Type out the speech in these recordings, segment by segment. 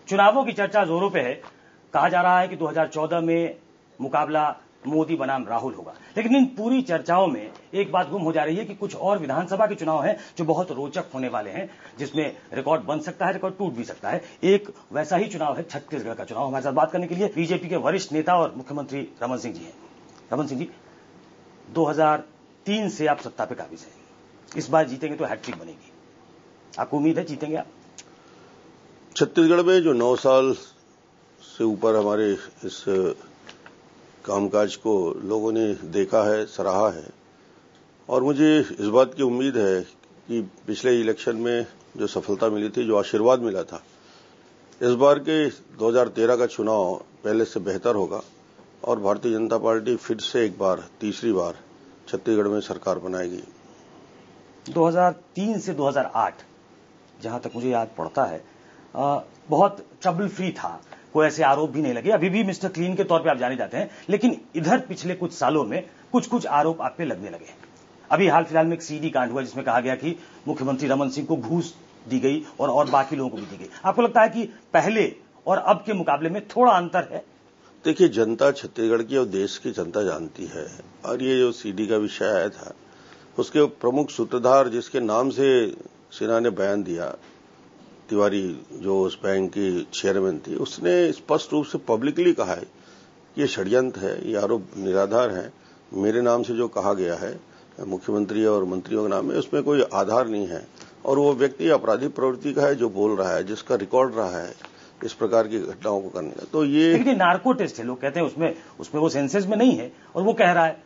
चुनावों की चर्चा जोरों पे है। कहा जा रहा है कि 2014 में मुकाबला मोदी बनाम राहुल होगा, लेकिन इन पूरी चर्चाओं में एक बात गुम हो जा रही है कि कुछ और विधानसभा के चुनाव हैं जो बहुत रोचक होने वाले हैं, जिसमें रिकॉर्ड बन सकता है, रिकॉर्ड टूट भी सकता है। एक वैसा ही चुनाव है छत्तीसगढ़ का चुनाव। हमारे साथ बात करने के लिए बीजेपी के वरिष्ठ नेता और मुख्यमंत्री रमन सिंह जी हैं। रमन सिंह जी, 2003 से आप सत्ता पे काबिज हैं, इस बार जीतेंगे तो हैट्रिक बनेगी, आपको उम्मीद है जीतेंगे आप? छत्तीसगढ़ में जो 9 साल से ऊपर हमारे इस कामकाज को लोगों ने देखा है, सराहा है, और मुझे इस बात की उम्मीद है कि पिछले इलेक्शन में जो सफलता मिली थी, जो आशीर्वाद मिला था, इस बार के 2013 का चुनाव पहले से बेहतर होगा और भारतीय जनता पार्टी फिर से एक बार, तीसरी बार छत्तीसगढ़ में सरकार बनाएगी। 2003 से 2008 जहां तक मुझे याद पड़ता है बहुत ट्रबल फ्री था, कोई ऐसे आरोप भी नहीं लगे। अभी भी मिस्टर क्लीन के तौर पे आप जाने जाते हैं, लेकिन इधर पिछले कुछ सालों में कुछ आरोप आप पे लगने लगे। अभी हाल फिलहाल में एक सीडी कांड हुआ जिसमें कहा गया कि मुख्यमंत्री रमन सिंह को घूस दी गई और बाकी लोगों को भी दी गई। आपको लगता है कि पहले और अब के मुकाबले में थोड़ा अंतर है? देखिए, जनता छत्तीसगढ़ की और देश की जनता जानती है, और ये जो सीडी का विषय आया था उसके प्रमुख सूत्रधार जिसके नाम से सिन्हा ने बयान दिया, तिवारी जो उस बैंक की चेयरमैन थी, उसने स्पष्ट रूप से पब्लिकली कहा है कि ये षड्यंत्र है, ये आरोप निराधार है। मेरे नाम से जो कहा गया है मुख्यमंत्री और मंत्रियों के नाम में, उसमें कोई आधार नहीं है, और वो व्यक्ति आपराधिक प्रवृत्ति का है जो बोल रहा है, जिसका रिकॉर्ड रहा है इस प्रकार की घटनाओं को करने का। तो ये नार्को टेस्ट है, लोग कहते हैं उसमें वो सेंसेस में नहीं है, और वो कह रहा है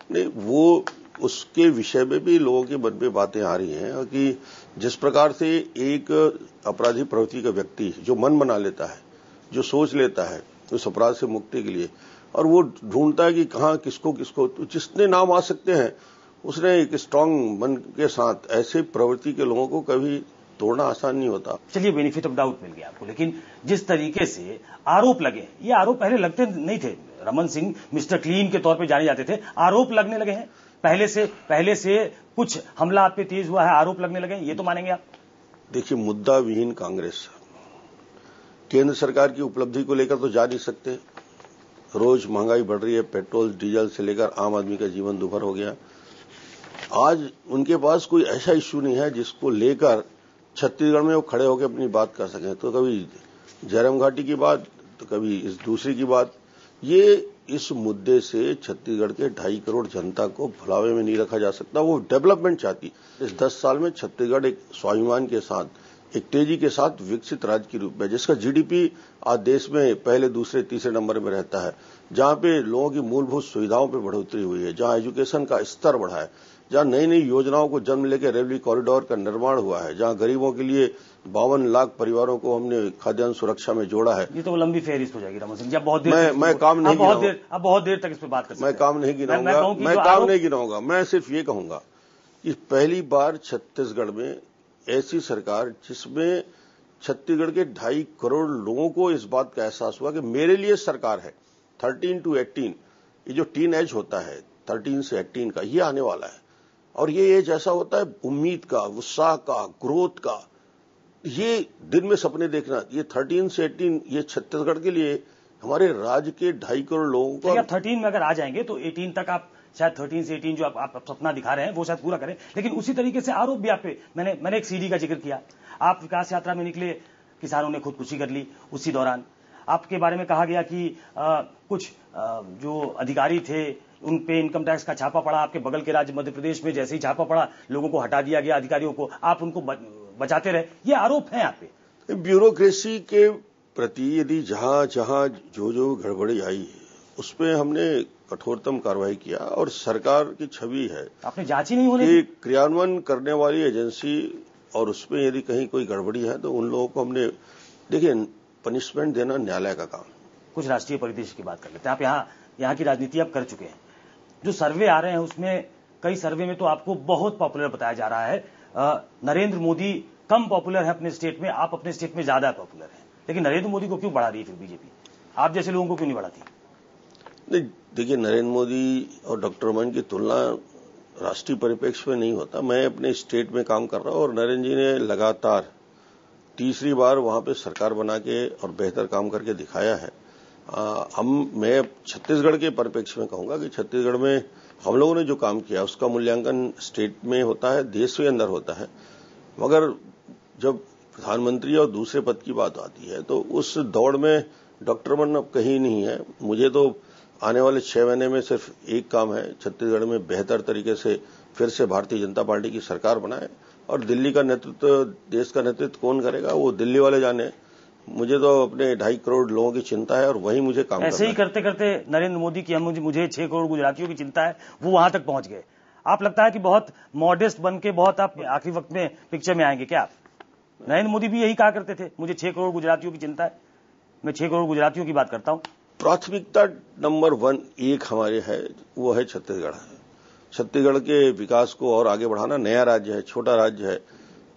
नहीं, वो उसके विषय में भी लोगों के मन में बातें आ रही हैं कि जिस प्रकार से एक अपराधी प्रवृत्ति का व्यक्ति जो मन बना लेता है, जो सोच लेता है उस अपराध से मुक्ति के लिए, और वो ढूंढता है कि कहां किसको तो जिसने नाम आ सकते हैं, उसने एक स्ट्रांग मन के साथ ऐसे प्रवृत्ति के लोगों को कभी तोड़ना आसान नहीं होता। चलिए, बेनिफिट ऑफ डाउट मिल गया आपको, लेकिन जिस तरीके से आरोप लगे, ये आरोप पहले लगते नहीं थे। रमन सिंह मिस्टर क्लीन के तौर पे जाने जाते थे, आरोप लगने लगे हैं पहले से कुछ हमला आप पे तेज हुआ है, आरोप लगने लगे, ये तो मानेंगे आप? देखिए, मुद्दा विहीन कांग्रेस केंद्र सरकार की उपलब्धि को लेकर तो जा नहीं सकते। रोज महंगाई बढ़ रही है, पेट्रोल डीजल से लेकर आम आदमी का जीवन दुभर हो गया। आज उनके पास कोई ऐसा इश्यू नहीं है जिसको लेकर छत्तीसगढ़ में वो खड़े होकर अपनी बात कर सकें। तो कभी जयराम घाटी की बात, तो कभी इस दूसरी की बात। ये इस मुद्दे से छत्तीसगढ़ के 2.5 करोड़ जनता को भुलावे में नहीं रखा जा सकता। वो डेवलपमेंट चाहती। इस 10 साल में छत्तीसगढ़ एक स्वाभिमान के साथ, एक तेजी के साथ विकसित राज्य के रूप में, जिसका जीडीपी आज देश में पहले, दूसरे, तीसरे नंबर में रहता है, जहां पे लोगों की मूलभूत सुविधाओं पे बढ़ोतरी हुई है, जहां एजुकेशन का स्तर बढ़ा है, जहां नई नई योजनाओं को जन्म लेकर रेलवे कॉरिडोर का निर्माण हुआ है, जहां गरीबों के लिए 52 लाख परिवारों को हमने खाद्यान्न सुरक्षा में जोड़ा है। ये तो लंबी फहरिस्त हो जाएगी रमन सिंह जी, बहुत देर मैं काम नहीं गिनाऊंगा, अब बहुत देर तक इस पर बात कर सकते हैं। मैं काम नहीं गिनाऊंगा, मैं सिर्फ ये कहूंगा कि पहली बार छत्तीसगढ़ में ऐसी सरकार जिसमें छत्तीसगढ़ के 2.5 करोड़ लोगों को इस बात का एहसास हुआ कि मेरे लिए सरकार है। 13 to 18, ये जो टीन एज होता है 13 से 18 का, ये आने वाला है, और ये एज ऐसा होता है उम्मीद का, उत्साह का, ग्रोथ का। ये दिन में सपने देखना, ये 13 से 18 ये छत्तीसगढ़ के लिए, हमारे राज्य के 2.5 करोड़ लोगों को। 13 में अगर आ जाएंगे तो 18 तक आप शायद 13 से 18 जो आप सपना दिखा रहे हैं वो शायद पूरा करें। लेकिन उसी तरीके से आरोप भी आप पे, मैंने एक सीडी का जिक्र किया, आप विकास यात्रा में निकले, किसानों ने खुदकुशी कर ली, उसी दौरान आपके बारे में कहा गया कि कुछ जो अधिकारी थे उन पे इनकम टैक्स का छापा पड़ा। आपके बगल के राज्य मध्य प्रदेश में जैसे ही छापा पड़ा, लोगों को हटा दिया गया, अधिकारियों को, आप उनको बचाते रहे, ये आरोप है आप पे। ब्यूरोक्रेसी के प्रति यदि जहां जहां जो गड़बड़ी आई उसमें हमने कठोरतम कार्रवाई किया, और सरकार की छवि है आपने जांच ही नहीं होने दी। क्रियान्वयन करने वाली एजेंसी, और उसमें यदि कहीं कोई गड़बड़ी है तो उन लोगों को हमने, देखिए, पनिशमेंट देना न्यायालय का काम। कुछ राष्ट्रीय परिदृश्य की बात कर लेते हैं। आप यहाँ की राजनीति आप कर चुके हैं, जो सर्वे आ रहे हैं उसमें कई सर्वे में तो आपको बहुत पॉपुलर बताया जा रहा है। नरेंद्र मोदी कम पॉपुलर है अपने स्टेट में, आप अपने स्टेट में ज्यादा पॉपुलर है, लेकिन नरेंद्र मोदी को क्यों बढ़ा रही है फिर बीजेपी? आप जैसे लोगों को क्यों नहीं बढ़ाती? नहीं, देखिए, नरेंद्र मोदी और डॉक्टर रमन की तुलना राष्ट्रीय परिप्रेक्ष्य में नहीं होता। मैं अपने स्टेट में काम कर रहा हूं, और नरेंद्र जी ने लगातार तीसरी बार वहां पे सरकार बना के और बेहतर काम करके दिखाया है। मैं छत्तीसगढ़ के परिप्रेक्ष्य में कहूंगा कि छत्तीसगढ़ में हम लोगों ने जो काम किया उसका मूल्यांकन स्टेट में होता है, देश के अंदर होता है, मगर जब प्रधानमंत्री और दूसरे पद की बात आती है तो उस दौड़ में डॉक्टर रमन अब कहीं नहीं है। मुझे तो आने वाले 6 महीने में सिर्फ एक काम है, छत्तीसगढ़ में बेहतर तरीके से फिर से भारतीय जनता पार्टी की सरकार बनाए और दिल्ली का नेतृत्व, देश का नेतृत्व कौन करेगा वो दिल्ली वाले जाने। मुझे तो अपने 2.5 करोड़ लोगों की चिंता है और वही मुझे काम करना है। ऐसे ही करते करते नरेंद्र मोदी की मुझे 6 करोड़ गुजरातियों की चिंता है, वो वहां तक पहुंच गए। आप लगता है कि बहुत मॉडेस्ट बन के बहुत आप आखिरी वक्त में पिक्चर में आएंगे क्या आप? नरेंद्र मोदी भी यही कहा करते थे, मुझे 6 करोड़ गुजरातियों की चिंता है। मैं 6 करोड़ गुजरातियों की बात करता हूं। प्राथमिकता नंबर 1 हमारे है, वो है छत्तीसगढ़। छत्तीसगढ़ के विकास को और आगे बढ़ाना। नया राज्य है, छोटा राज्य है,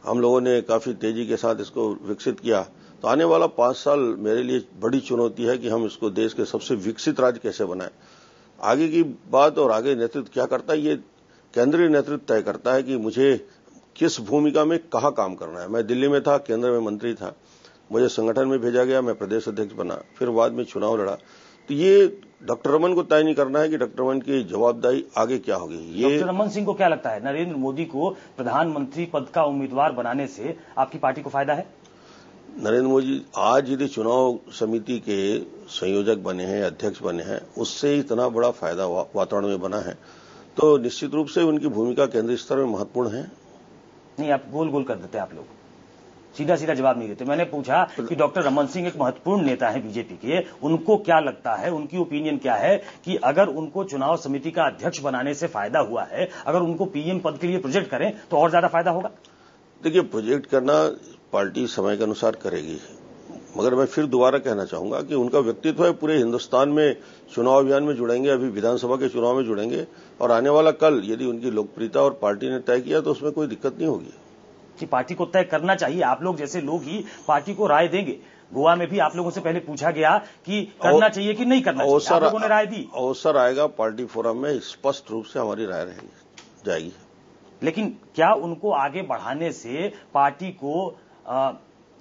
हम लोगों ने काफी तेजी के साथ इसको विकसित किया। तो आने वाला 5 साल मेरे लिए बड़ी चुनौती है कि हम इसको देश के सबसे विकसित राज्य कैसे बनाएं। आगे की बात और आगे नेतृत्व क्या करता है ये केंद्रीय नेतृत्व तय करता है कि मुझे किस भूमिका में कहां काम करना है। मैं दिल्ली में था, केंद्र में मंत्री था, मुझे संगठन में भेजा गया, मैं प्रदेश अध्यक्ष बना, फिर बाद में चुनाव लड़ा। तो ये डॉक्टर रमन को तय नहीं करना है कि डॉक्टर रमन की जवाबदारी आगे क्या होगी। ये डॉक्टर रमन सिंह को क्या लगता है, नरेंद्र मोदी को प्रधानमंत्री पद का उम्मीदवार बनाने से आपकी पार्टी को फायदा है? नरेंद्र मोदी आज यदि चुनाव समिति के संयोजक बने हैं, अध्यक्ष बने हैं, उससे इतना बड़ा फायदा वातावरण में बना है, तो निश्चित रूप से उनकी भूमिका केंद्रीय स्तर में महत्वपूर्ण है। नहीं, आप गोल गोल कर देते, आप लोग सीधा सीधा जवाब नहीं देते। मैंने पूछा कि डॉक्टर रमन सिंह एक महत्वपूर्ण नेता है बीजेपी के, उनको क्या लगता है, उनकी ओपिनियन क्या है कि अगर उनको चुनाव समिति का अध्यक्ष बनाने से फायदा हुआ है, अगर उनको पीएम पद के लिए प्रोजेक्ट करें तो और ज्यादा फायदा होगा? देखिए, प्रोजेक्ट करना पार्टी समय के अनुसार करेगी, मगर मैं फिर दोबारा कहना चाहूंगा कि उनका व्यक्तित्व है पूरे हिंदुस्तान में चुनाव अभियान में जुड़ेंगे, अभी विधानसभा के चुनाव में जुड़ेंगे और आने वाला कल यदि उनकी लोकप्रियता और पार्टी ने तय किया तो उसमें कोई दिक्कत नहीं होगी। कि पार्टी को तय करना चाहिए, आप लोग जैसे लोग ही पार्टी को राय देंगे। गोवा में भी आप लोगों से पहले पूछा गया कि करना चाहिए कि नहीं करना चाहिए, आप लोगों ने राय दी। अवसर आएगा पार्टी फोरम में, स्पष्ट रूप से हमारी राय रहेगी जाएगी। लेकिन क्या उनको आगे बढ़ाने से पार्टी को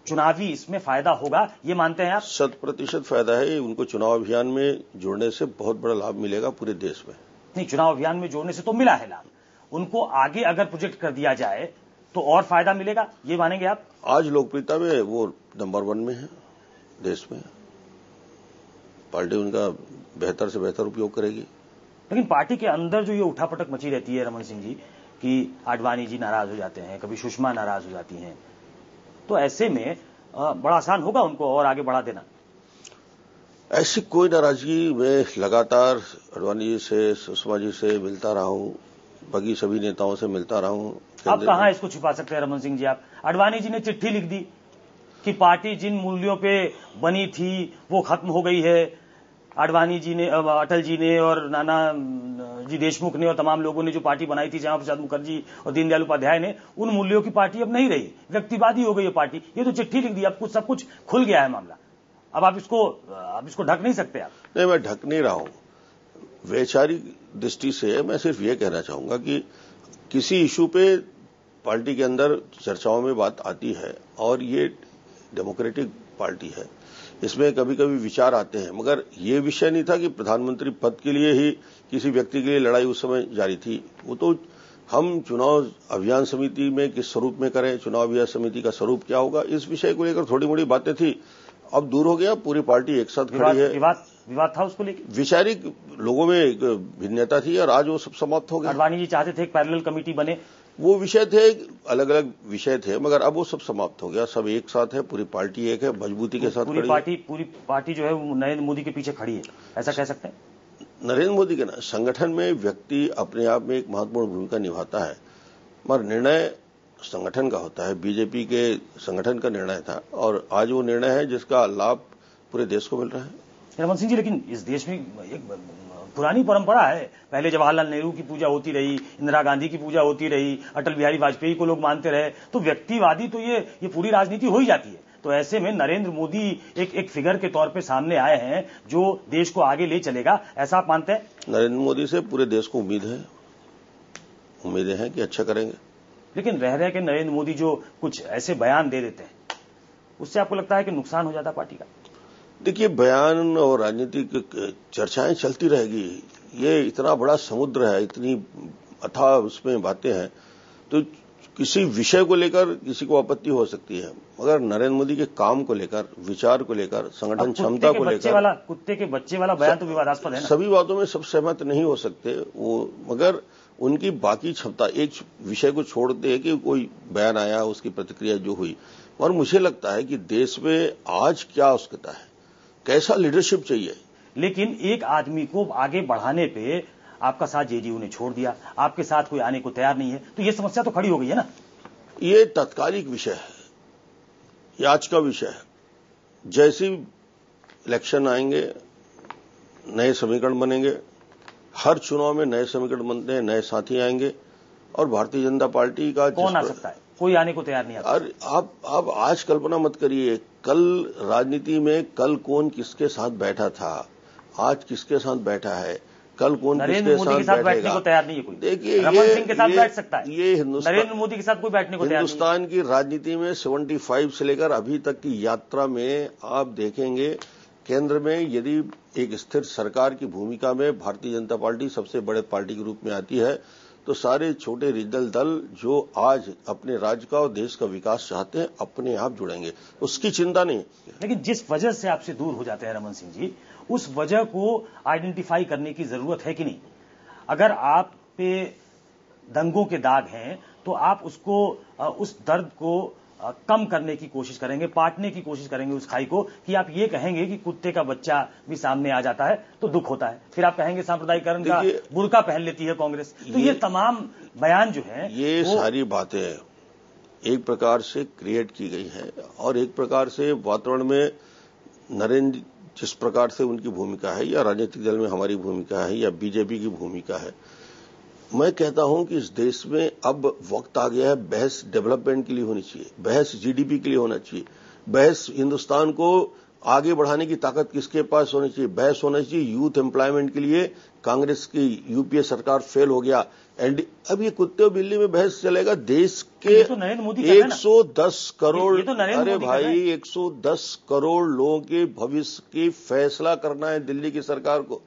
चुनावी इसमें फायदा होगा, ये मानते हैं आप? 100% फायदा है। उनको चुनाव अभियान में जोड़ने से बहुत बड़ा लाभ मिलेगा पूरे देश में। नहीं, चुनाव अभियान में जोड़ने से तो मिला है लाभ, उनको आगे अगर प्रोजेक्ट कर दिया जाए तो और फायदा मिलेगा, ये मानेंगे आप? आज लोकप्रियता में वो नंबर 1 में है देश में, पार्टी उनका बेहतर से बेहतर उपयोग करेगी। लेकिन पार्टी के अंदर जो ये उठापटक मची रहती है रमन सिंह जी, कि आडवाणी जी नाराज हो जाते हैं, कभी सुषमा नाराज हो जाती हैं, तो ऐसे में बड़ा आसान होगा उनको और आगे बढ़ा देना। ऐसी कोई नाराजगी, मैं लगातार आडवाणी जी से, सुषमा जी से मिलता रहा हूं, बाकी सभी नेताओं से मिलता रहा हूं। आप कहां इसको छुपा सकते हैं रमन सिंह जी? आप आडवाणी जी ने चिट्ठी लिख दी कि पार्टी जिन मूल्यों पे बनी थी वो खत्म हो गई है। आडवाणी जी ने, अटल जी ने और नाना जी देशमुख ने और तमाम लोगों ने जो पार्टी बनाई थी, श्यामा प्रसाद मुखर्जी और दीनदयाल उपाध्याय ने, उन मूल्यों की पार्टी अब नहीं रही, व्यक्तिवादी हो गई है पार्टी। ये तो चिट्ठी लिख दी, अब कुछ सब कुछ खुल गया है मामला, अब आप इसको ढक नहीं सकते आप। नहीं, मैं ढक नहीं रहा हूं। वैचारिक दृष्टि से मैं सिर्फ ये कहना चाहूंगा कि किसी इशू पे पार्टी के अंदर चर्चाओं में बात आती है और ये डेमोक्रेटिक पार्टी है, इसमें कभी कभी विचार आते हैं, मगर ये विषय नहीं था कि प्रधानमंत्री पद के लिए ही किसी व्यक्ति के लिए लड़ाई उस समय जारी थी। वो तो हम चुनाव अभियान समिति में किस स्वरूप में करें, चुनाव अभियान समिति का स्वरूप क्या होगा, इस विषय को लेकर थोड़ी मोड़ी बातें थी, अब दूर हो गया। पूरी पार्टी एक साथ खड़ी है। विवाद था उसको लेकर, वैचारिक लोगों में एक भिन्नता थी और आज वो सब समाप्त हो गया। आडवाणी जी चाहते थे एक पैरेलल कमेटी बने, वो विषय थे, अलग अलग विषय थे, मगर अब वो सब समाप्त हो गया, सब एक साथ है, पूरी पार्टी एक है, मजबूती के साथ पूरी पार्टी जो है वो नरेंद्र मोदी के पीछे खड़ी है, ऐसा कह सकते हैं? नरेंद्र मोदी के ना संगठन में व्यक्ति अपने आप में एक महत्वपूर्ण भूमिका निभाता है, मगर निर्णय संगठन का होता है। बीजेपी के संगठन का निर्णय था और आज वो निर्णय है जिसका लाभ पूरे देश को मिल रहा है। रमन सिंह जी, लेकिन इस देश में एक पुरानी परंपरा है, पहले जवाहरलाल नेहरू की पूजा होती रही, इंदिरा गांधी की पूजा होती रही, अटल बिहारी वाजपेयी को लोग मानते रहे, तो व्यक्तिवादी तो ये पूरी राजनीति हो ही जाती है। तो ऐसे में नरेंद्र मोदी एक फिगर के तौर पे सामने आए हैं जो देश को आगे ले चलेगा, ऐसा आप मानते हैं? नरेंद्र मोदी से पूरे देश को उम्मीदें हैं कि अच्छा करेंगे। लेकिन रह के नरेंद्र मोदी जो कुछ ऐसे बयान दे देते हैं उससे आपको लगता है कि नुकसान हो जाता पार्टी का? देखिए, बयान और राजनीतिक चर्चाएं चलती रहेगी। ये इतना बड़ा समुद्र है, इतनी अथाह उसमें बातें हैं, तो किसी विषय को लेकर किसी को आपत्ति हो सकती है, मगर नरेंद्र मोदी के काम को लेकर, विचार को लेकर, संगठन क्षमता को लेकर कुत्ते के बच्चे वाला बयान तो विवादास्पद है ना। सभी बातों में सब सहमत नहीं हो सकते वो, मगर उनकी बाकी क्षमता, एक विषय को छोड़ते हैं कि कोई बयान आया, उसकी प्रतिक्रिया जो हुई, और मुझे लगता है कि देश में आज क्या आवश्यकता है, कैसा लीडरशिप चाहिए। लेकिन एक आदमी को आगे बढ़ाने पे आपका साथ जेडीयू ने छोड़ दिया, आपके साथ कोई आने को तैयार नहीं है, तो ये समस्या तो खड़ी हो गई है ना। ये तात्कालिक विषय है, ये आज का विषय है। जैसे इलेक्शन आएंगे, नए समीकरण बनेंगे, हर चुनाव में नए समीकरण बनते हैं, नए साथी आएंगे, और भारतीय जनता पार्टी का कौन आ सकता है? कोई आने को तैयार नहीं आता। और आप आज कल्पना मत करिए, कल राजनीति में कल कौन किसके साथ बैठा था, आज किसके साथ बैठा है, कल कौन किसके साथ बैठने को तैयार नहीं है कोई। देखिए, रमन सिंह के साथ बैठ सकता है, ये नरेंद्र मोदी के साथ कोई बैठने को तैयार नहीं है। हिंदुस्तान की राजनीति में 75 से लेकर अभी तक की यात्रा में आप देखेंगे, केंद्र में यदि एक स्थिर सरकार की भूमिका में भारतीय जनता पार्टी सबसे बड़े पार्टी के रूप में आती है, तो सारे छोटे रीजनल दल जो आज अपने राज्य का और देश का विकास चाहते हैं, अपने आप जुड़ेंगे, उसकी चिंता नहीं। लेकिन जिस वजह से आपसे दूर हो जाते हैं रमन सिंह जी, उस वजह को आइडेंटिफाई करने की जरूरत है कि नहीं? अगर आप पे दंगों के दाग हैं तो आप उसको, उस दर्द को कम करने की कोशिश करेंगे, पाटने की कोशिश करेंगे उस खाई को, कि आप ये कहेंगे कि कुत्ते का बच्चा भी सामने आ जाता है तो दुख होता है, फिर आप कहेंगे सांप्रदायिकरण का बुर्का पहन लेती है कांग्रेस। तो ये तमाम बयान जो है, ये सारी बातें एक प्रकार से क्रिएट की गई है, और एक प्रकार से वातावरण में नरेंद्र जिस प्रकार से उनकी भूमिका है, या राजनीतिक दल में हमारी भूमिका है, या बीजेपी की भूमिका है, मैं कहता हूं कि इस देश में अब वक्त आ गया है, बहस डेवलपमेंट के लिए होनी चाहिए, बहस जीडीपी के लिए होना चाहिए, बहस हिंदुस्तान को आगे बढ़ाने की ताकत किसके पास होनी चाहिए, बहस होना चाहिए यूथ एम्प्लॉयमेंट के लिए। कांग्रेस की यूपीए सरकार फेल हो गया, एंड अब ये कुत्ते और बिल्ली में बहस चलेगा। देश के तो 110 करोड़, तो अरे भाई 110 करोड़ लोगों के भविष्य की फैसला करना है दिल्ली की सरकार को,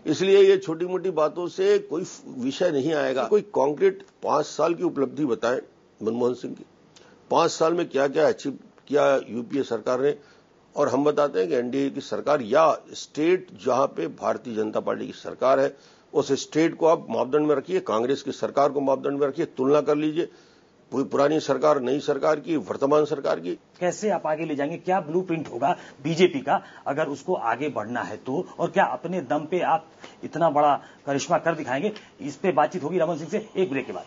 इसलिए ये छोटी मोटी बातों से कोई विषय नहीं आएगा। कोई कॉन्क्रीट 5 साल की उपलब्धि बताएं मनमोहन सिंह की, 5 साल में क्या क्या अचीव किया यूपीए सरकार ने, और हम बताते हैं कि एनडीए की सरकार या स्टेट जहां पे भारतीय जनता पार्टी की सरकार है, उस स्टेट को आप मापदंड में रखिए, कांग्रेस की सरकार को मापदंड में रखिए, तुलना कर लीजिए पुरानी सरकार, नई सरकार की, वर्तमान सरकार की। कैसे आप आगे ले जाएंगे? क्या ब्लूप्रिंट होगा बीजेपी का अगर उसको आगे बढ़ना है तो, और क्या अपने दम पे आप इतना बड़ा करिश्मा कर दिखाएंगे? इस पे बातचीत होगी रमन सिंह से एक ब्रेक के बाद।